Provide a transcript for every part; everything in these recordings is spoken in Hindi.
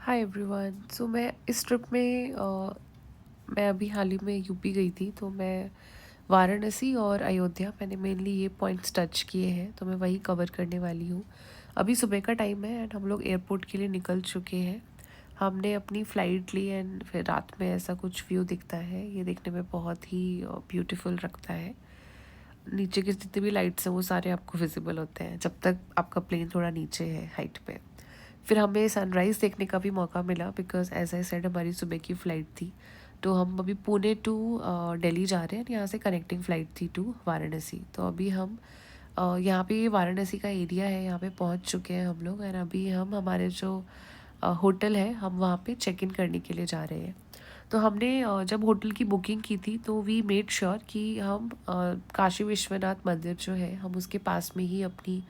Hi everyone. सो मैं इस ट्रिप में मैं अभी हाल ही में यूपी गई थी। तो मैं वाराणसी और अयोध्या मैंने मेनली ये पॉइंट्स टच किए हैं, तो मैं वही कवर करने वाली हूँ। अभी सुबह का टाइम है एंड हम लोग एयरपोर्ट के लिए निकल चुके हैं। हमने अपनी फ़्लाइट ली एंड फिर रात में ऐसा कुछ व्यू दिखता है, ये देखने में बहुत ही ब्यूटीफुल लगता है। नीचे के जितने भी लाइट्स हैं वो सारे आपको विजिबल होते हैं जब तक आपका प्लेन थोड़ा नीचे है हाइट पे। फिर हमें सनराइज़ देखने का भी मौका मिला बिकॉज एज आई सेड हमारी सुबह की फ़्लाइट थी। तो हम अभी पुणे टू दिल्ली जा रहे हैं, यहाँ से कनेक्टिंग फ़्लाइट थी टू वाराणसी। तो अभी हम यहाँ पे ये वाराणसी का एरिया है, यहाँ पे पहुँच चुके हैं हम लोग एंड अभी हम हमारे जो होटल है हम वहाँ पे चेक इन करने के लिए जा रहे हैं। तो हमने जब होटल की बुकिंग की थी तो वी मेड श्योर कि हम काशी विश्वनाथ मंदिर जो है हम उसके पास में ही अपनी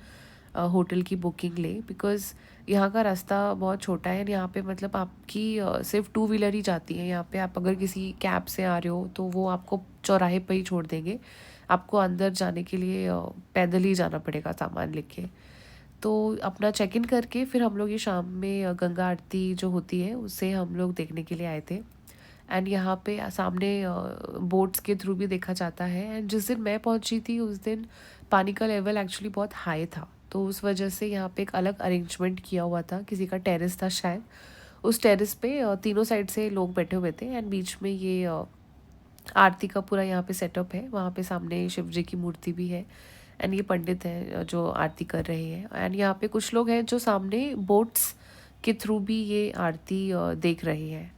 होटल की बुकिंग ले, बिकॉज़ यहाँ का रास्ता बहुत छोटा है। यहाँ पे मतलब आपकी सिर्फ टू व्हीलर ही जाती है। यहाँ पे आप अगर किसी कैब से आ रहे हो तो वो आपको चौराहे पर ही छोड़ देंगे। आपको अंदर जाने के लिए पैदल ही जाना पड़ेगा सामान लेके। तो अपना चेक इन करके फिर हम लोग ये शाम में गंगा आरती जो होती है उसे हम लोग देखने के लिए आए थे। एंड यहाँ पे सामने बोट्स के थ्रू भी देखा जाता है। एंड जिस दिन मैं पहुँची थी उस दिन पानी का लेवल एक्चुअली बहुत हाई था, तो उस वजह से यहाँ पे एक अलग अरेंजमेंट किया हुआ था, किसी का टेरेस था शायद। उस टेरेस पे तीनों साइड से लोग बैठे हुए थे एंड बीच में ये आरती का पूरा यहाँ पे सेटअप है। वहाँ पे सामने शिव जी की मूर्ति भी है एंड ये पंडित हैं जो आरती कर रहे हैं। एंड यहाँ पे कुछ लोग हैं जो सामने बोट्स के थ्रू भी ये आरती देख रहे हैं।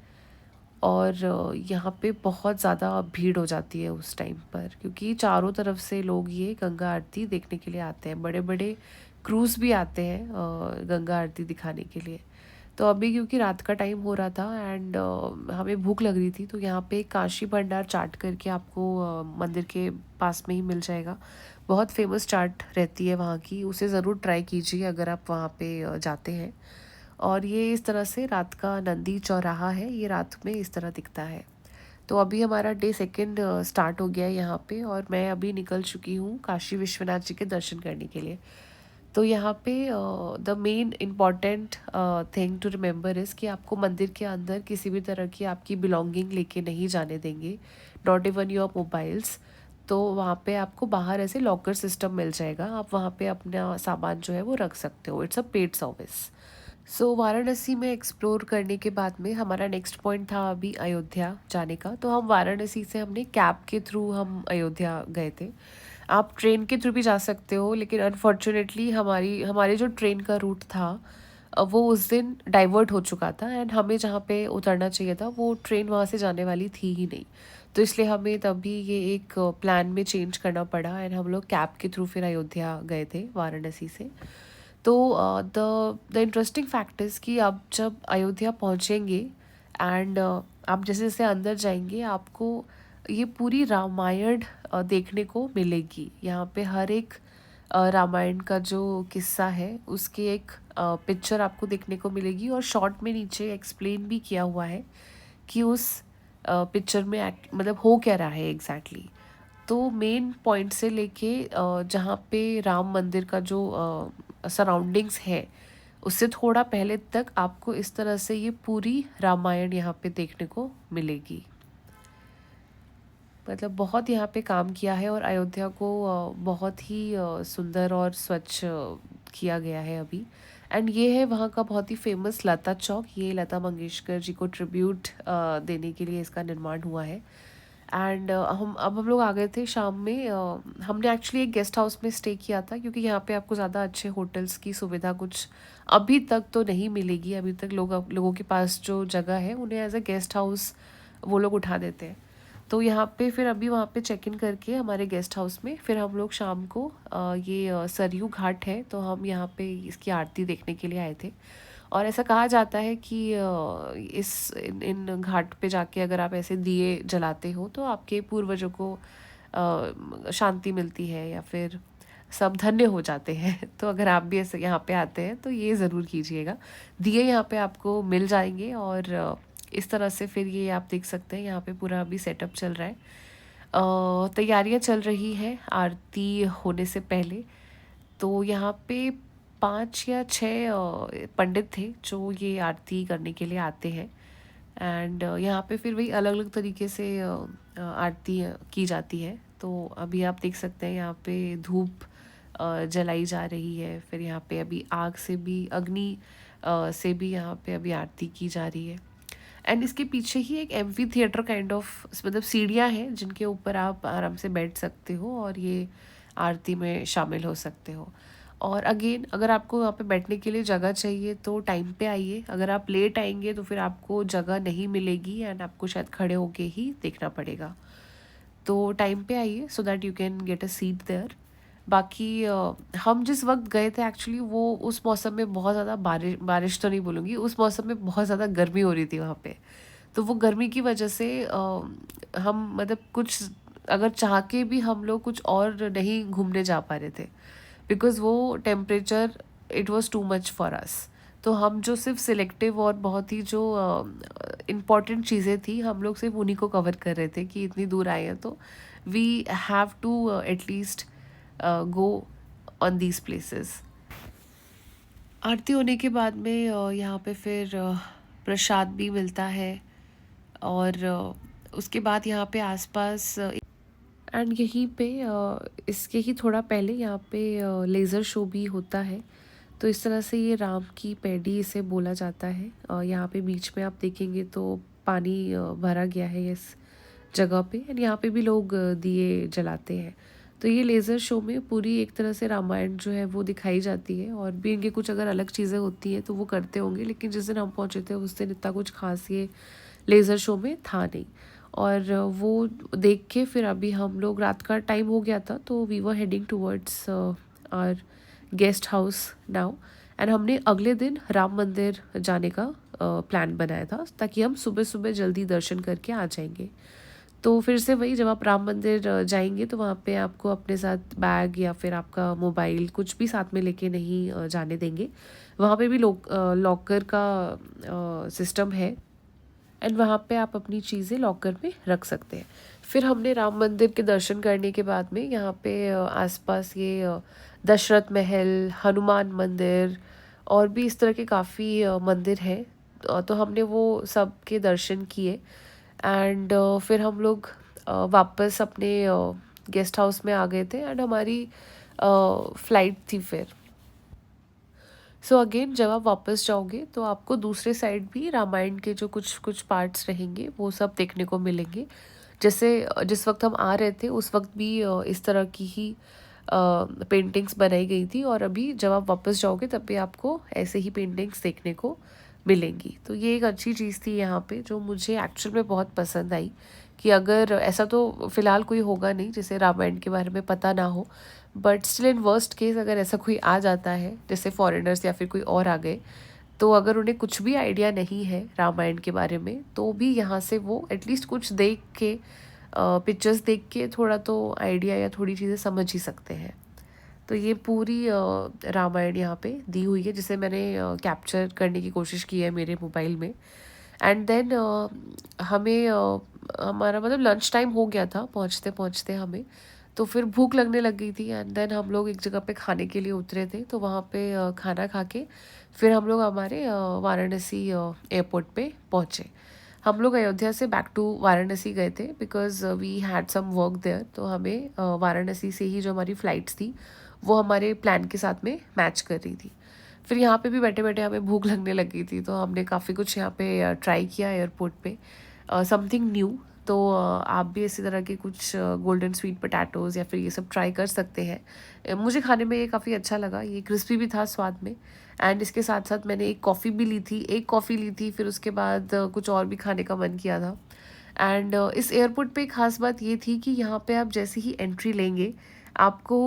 और यहाँ पे बहुत ज़्यादा भीड़ हो जाती है उस टाइम पर, क्योंकि चारों तरफ से लोग ये गंगा आरती देखने के लिए आते हैं। बड़े बड़े क्रूज़ भी आते हैं गंगा आरती दिखाने के लिए। तो अभी क्योंकि रात का टाइम हो रहा था एंड हमें भूख लग रही थी, तो यहाँ पे काशी भंडार चाट करके आपको मंदिर के पास में ही मिल जाएगा। बहुत फेमस चाट रहती है वहाँ की, उसे ज़रूर ट्राई कीजिए अगर आप वहाँ पे जाते हैं। और ये इस तरह से रात का नंदी चौराहा है, ये रात में इस तरह दिखता है। तो अभी हमारा डे सेकंड स्टार्ट हो गया है यहाँ पे और मैं अभी निकल चुकी हूँ काशी विश्वनाथ जी के दर्शन करने के लिए। तो यहाँ पे the main important thing to remember is कि आपको मंदिर के अंदर किसी भी तरह की आपकी बिलोंगिंग लेके नहीं जाने देंगे, नॉट इवन योर मोबाइल्स। तो वहाँ पे आपको बाहर ऐसे लॉकर सिस्टम मिल जाएगा, आप वहाँ पे अपना सामान जो है वो रख सकते हो। It's a paid service. So Varanasi में एक्सप्लोर करने के बाद में हमारा नेक्स्ट पॉइंट था अभी अयोध्या जाने का। तो हम वाराणसी से हमने कैब के थ्रू हम अयोध्या गए थे। आप ट्रेन के थ्रू भी जा सकते हो, लेकिन अनफॉर्चुनेटली हमारे जो ट्रेन का रूट था वो उस दिन डाइवर्ट हो चुका था एंड हमें जहाँ पे उतरना चाहिए था वो ट्रेन वहाँ से जाने वाली थी ही नहीं। तो इसलिए हमें तभी ये एक प्लान में चेंज करना पड़ा एंड हम लोग कैब के थ्रू फिर अयोध्या गए थे वाराणसी से। तो द इंटरेस्टिंग फैक्ट इज़ कि आप जब अयोध्या पहुँचेंगे एंड आप जैसे जैसे अंदर जाएंगे आपको ये पूरी रामायण देखने को मिलेगी। यहाँ पे हर एक रामायण का जो किस्सा है उसकी एक पिक्चर आपको देखने को मिलेगी और शॉर्ट में नीचे एक्सप्लेन भी किया हुआ है कि उस पिक्चर में मतलब हो क्या रहा है एग्जैक्टली exactly। तो मेन पॉइंट से लेके जहाँ पे राम मंदिर का जो सराउंडिंग्स है उससे थोड़ा पहले तक आपको इस तरह से ये पूरी रामायण यहाँ पे देखने को मिलेगी। मतलब बहुत यहाँ पे काम किया है और अयोध्या को बहुत ही सुंदर और स्वच्छ किया गया है अभी। एंड ये है वहाँ का बहुत ही फेमस लता चौक, ये लता मंगेशकर जी को ट्रिब्यूट देने के लिए इसका निर्माण हुआ है। एंड हम लोग आ गए थे शाम में। हमने एक्चुअली एक गेस्ट हाउस में स्टे किया था, क्योंकि यहाँ पे आपको ज़्यादा अच्छे होटल्स की सुविधा कुछ अभी तक तो नहीं मिलेगी। अभी तक लोगों के पास जो जगह है उन्हें एज अ गेस्ट हाउस वो लोग उठा देते हैं। तो यहाँ पे फिर अभी वहाँ पे चेक इन करके हमारे गेस्ट हाउस में फिर हम लोग शाम को ये सरयू घाट है तो हम यहाँ पे इसकी आरती देखने के लिए आए थे। और ऐसा कहा जाता है कि इन घाट पे जाके अगर आप ऐसे दिए जलाते हो तो आपके पूर्वजों को शांति मिलती है या फिर सब धन्य हो जाते हैं। तो अगर आप भी ऐसे यहाँ पे आते हैं तो ये ज़रूर कीजिएगा। दिए यहाँ पे आपको मिल जाएंगे और इस तरह से फिर ये आप देख सकते हैं यहाँ पे पूरा अभी सेटअप चल रहा है। तैयारियां चल रही है आरती होने से पहले। तो यहाँ पे 5 या 6 पंडित थे जो ये आरती करने के लिए आते हैं। एंड यहाँ पे फिर वही अलग अलग तरीके से आरती की जाती है। तो अभी आप देख सकते हैं यहाँ पे धूप जलाई जा रही है। फिर यहाँ पे अभी आग से भी, अग्नि से भी यहाँ पे अभी आरती की जा रही है। एंड इसके पीछे ही एक एम्फी थिएटर काइंड ऑफ, मतलब सीढ़ियाँ हैं जिनके ऊपर आप आराम से बैठ सकते हो और ये आरती में शामिल हो सकते हो। और अगेन, अगर आपको वहाँ पे बैठने के लिए जगह चाहिए तो टाइम पे आइए। अगर आप लेट आएंगे तो फिर आपको जगह नहीं मिलेगी एंड आपको शायद खड़े होके ही देखना पड़ेगा। तो टाइम पे आइए so that you can get a seat there. बाकी हम जिस वक्त गए थे एक्चुअली, वो उस मौसम में बहुत ज़्यादा बारिश, बारिश तो नहीं बोलूँगी, उस मौसम में बहुत ज़्यादा गर्मी हो रही थी वहाँ पे। तो वो गर्मी की वजह से हम मतलब कुछ, अगर चाह के भी हम लोग कुछ और नहीं घूमने जा पा रहे थे, बिकॉज़ वो temperature, it was too much for us. तो हम जो सिर्फ सिलेक्टिव और बहुत ही जो इम्पॉर्टेंट चीज़ें थी, हम लोग सिर्फ उन्हीं को कवर कर रहे थे कि इतनी दूर आए हैं तो we have to at least go on these places. आरती होने के बाद में यहाँ पे फिर प्रसाद भी मिलता है। और उसके बाद यहाँ पे आसपास एंड यहीं पे इसके ही थोड़ा पहले यहाँ पे लेज़र शो भी होता है। तो इस तरह से ये राम की पैड़ी इसे बोला जाता है। यहाँ पे बीच में आप देखेंगे तो पानी भरा गया है इस जगह पे, एंड यहाँ पे भी लोग दिए जलाते हैं। तो ये लेज़र शो में पूरी एक तरह से रामायण जो है वो दिखाई जाती है। और भी इनके कुछ अगर अलग चीज़ें होती हैं तो वो करते होंगे, लेकिन जिस दिन हम पहुँचे थे उस दिन इतना कुछ खास ये लेज़र शो में था नहीं। और वो देख के फिर अभी हम लोग, रात का टाइम हो गया था तो we were heading towards our guest house now. And हमने अगले दिन राम मंदिर जाने का प्लान बनाया था ताकि हम सुबह सुबह जल्दी दर्शन करके आ जाएंगे। तो फिर से वही, जब आप राम मंदिर जाएंगे तो वहाँ पे आपको अपने साथ बैग या फिर आपका मोबाइल कुछ भी साथ में लेके नहीं जाने देंगे। वहाँ पे भी लॉकर का सिस्टम है एंड वहाँ पे आप अपनी चीज़ें लॉकर में रख सकते हैं। फिर हमने राम मंदिर के दर्शन करने के बाद में यहाँ पे आसपास ये दशरथ महल, हनुमान मंदिर और भी इस तरह के काफ़ी मंदिर हैं। तो हमने वो सब के दर्शन किए। एंड फिर हम लोग वापस अपने गेस्ट हाउस में आ गए थे एंड हमारी फ़्लाइट थी फिर। सो अगेन, जब आप वापस जाओगे तो आपको दूसरे साइड भी रामायण के जो कुछ कुछ पार्ट्स रहेंगे वो सब देखने को मिलेंगे। जैसे जिस वक्त हम आ रहे थे उस वक्त भी इस तरह की ही पेंटिंग्स बनाई गई थी, और अभी जब आप वापस जाओगे तब भी आपको ऐसे ही पेंटिंग्स देखने को मिलेंगी। तो ये एक अच्छी चीज़ थी यहाँ पे जो मुझे एक्चुअल में बहुत पसंद आई, कि अगर ऐसा तो फ़िलहाल कोई होगा नहीं जिसे रामायण के बारे में पता ना हो, but still in worst case अगर ऐसा कोई आ जाता है, जैसे फॉरेनर्स या फिर कोई और आ गए, तो अगर उन्हें कुछ भी आइडिया नहीं है रामायण के बारे में तो भी यहाँ से वो एटलीस्ट कुछ देख के, पिक्चर्स देख के थोड़ा तो आइडिया या थोड़ी चीज़ें समझ ही सकते हैं। तो ये पूरी रामायण यहाँ पे दी हुई है जिसे मैंने कैप्चर करने की कोशिश की है मेरे मोबाइल में। एंड देन हमें हमारा मतलब लंच टाइम हो गया था पहुँचते पहुँचते हमें। तो फिर भूख लगने लग गई थी एंड देन हम लोग एक जगह पे खाने के लिए उतरे थे। तो वहाँ पे खाना खा के फिर हम लोग हमारे वाराणसी एयरपोर्ट पे पहुँचे। हम लोग अयोध्या से बैक टू वाराणसी गए थे because we had some work there. तो हमें वाराणसी से ही जो हमारी फ़्लाइट्स थी वो हमारे प्लान के साथ में मैच कर रही थी। फिर यहाँ पे भी बैठे बैठे हमें भूख लगने लग गई थी, तो हमने काफ़ी कुछ यहाँ पे ट्राई किया एयरपोर्ट पे, समथिंग न्यू। तो आप भी इसी तरह के कुछ गोल्डन स्वीट पोटैटोज़ या फिर ये सब ट्राई कर सकते हैं। मुझे खाने में ये काफ़ी अच्छा लगा, ये क्रिस्पी भी था स्वाद में। एंड इसके साथ साथ मैंने एक कॉफ़ी भी ली थी, एक कॉफ़ी ली थी, फिर उसके बाद कुछ और भी खाने का मन किया था। एंड इस एयरपोर्ट पे एक ख़ास बात ये थी कि यहाँ पे आप जैसे ही एंट्री लेंगे, आपको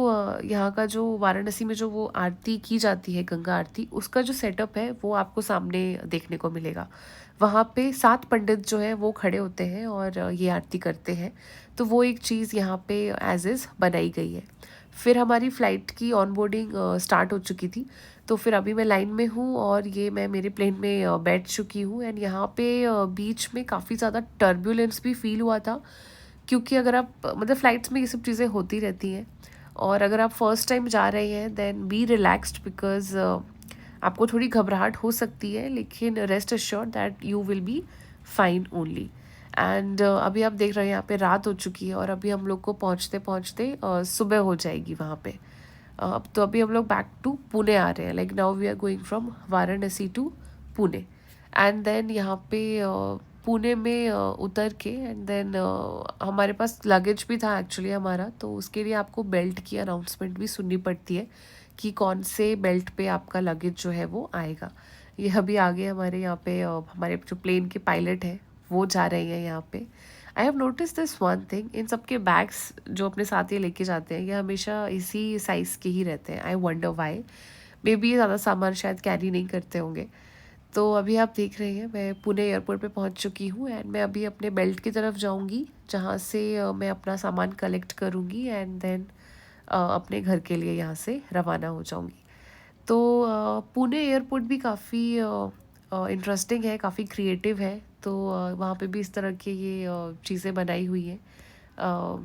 यहाँ का जो वाराणसी में जो वो आरती की जाती है, गंगा आरती, उसका जो सेटअप है वो आपको सामने देखने को मिलेगा। वहाँ पे 7 पंडित जो है वो खड़े होते हैं और ये आरती करते हैं। तो वो एक चीज़ यहाँ पे एज इज़ बनाई गई है। फिर हमारी फ़्लाइट की ऑनबोर्डिंग स्टार्ट हो चुकी थी। तो फिर अभी मैं लाइन में हूँ और ये मैं मेरे प्लेन में बैठ चुकी हूँ। एंड यहाँ पे बीच में काफ़ी ज़्यादा टर्बुलेंस भी फील हुआ था, क्योंकि अगर आप मतलब फ़्लाइट्स में ये सब चीज़ें होती रहती हैं और अगर आप फर्स्ट टाइम जा रहे हैं देन बी रिलैक्स्ड, बिकॉज़ आपको थोड़ी घबराहट हो सकती है, लेकिन rest assured that you will be fine only. And अभी आप देख रहे हैं यहाँ पे रात हो चुकी है और अभी हम लोग को पहुँचते पहुँचते सुबह हो जाएगी वहाँ पे। अब तो अभी हम लोग बैक टू पुणे आ रहे हैं, like now we are going from Varanasi to Pune. And then यहाँ पे पुणे में उतर के एंड देन हमारे पास लगेज भी था एक्चुअली हमारा, तो उसके लिए आपको बेल्ट की अनाउंसमेंट भी सुननी पड़ती है कि कौन से बेल्ट पे आपका लगेज जो है वो आएगा। ये अभी आगे हमारे यहाँ पे हमारे जो प्लेन के पायलट हैं वो जा रहे हैं यहाँ पे। I have notice this one thing, इन सबके बैग्स जो अपने साथ ये लेके जाते हैं ये हमेशा इसी साइज़ के ही रहते हैं। I wonder why, may be ये ज़्यादा सामान शायद कैरी नहीं करते होंगे। तो अभी आप देख रहे हैं मैं पुणे एयरपोर्ट पे पहुंच चुकी हूँ एंड मैं अभी अपने बेल्ट की तरफ जाऊंगी, जहाँ से मैं अपना सामान कलेक्ट करूँगी एंड देन अपने घर के लिए यहाँ से रवाना हो जाऊंगी। तो पुणे एयरपोर्ट भी काफ़ी इंटरेस्टिंग है, काफ़ी क्रिएटिव है। तो वहाँ पे भी इस तरह की ये चीज़ें बनाई हुई हैं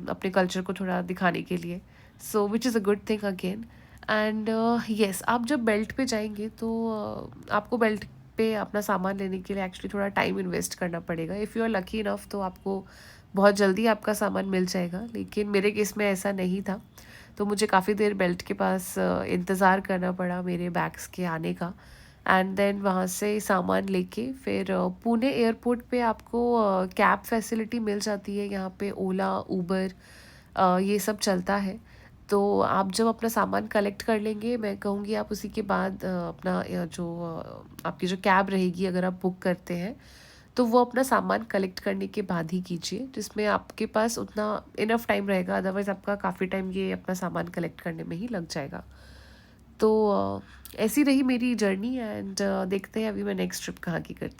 अपने कल्चर को थोड़ा दिखाने के लिए, so which is a good thing again. And yes, आप जब बेल्ट पे जाएंगे तो आपको बेल्ट पे अपना सामान लेने के लिए एक्चुअली थोड़ा टाइम इन्वेस्ट करना पड़ेगा। If you are lucky enough तो आपको बहुत जल्दी आपका सामान मिल जाएगा, लेकिन मेरे केस में ऐसा नहीं था। तो मुझे काफ़ी देर बेल्ट के पास इंतज़ार करना पड़ा मेरे बैग्स के आने का। एंड देन वहाँ से सामान लेके फिर पुणे एयरपोर्ट पे आपको कैब फैसिलिटी मिल जाती है। यहाँ पे ओला, उबर ये सब चलता है। तो आप जब अपना सामान कलेक्ट कर लेंगे, मैं कहूँगी आप उसी के बाद अपना जो आपकी जो कैब रहेगी अगर आप बुक करते हैं तो वो अपना सामान कलेक्ट करने के बाद ही कीजिए, जिसमें आपके पास उतना इनफ टाइम रहेगा। अदरवाइज़ आपका काफ़ी टाइम ये अपना सामान कलेक्ट करने में ही लग जाएगा। तो ऐसी रही मेरी जर्नी एंड देखते हैं अभी मैं नेक्स्ट ट्रिप कहाँ की करती हूँ।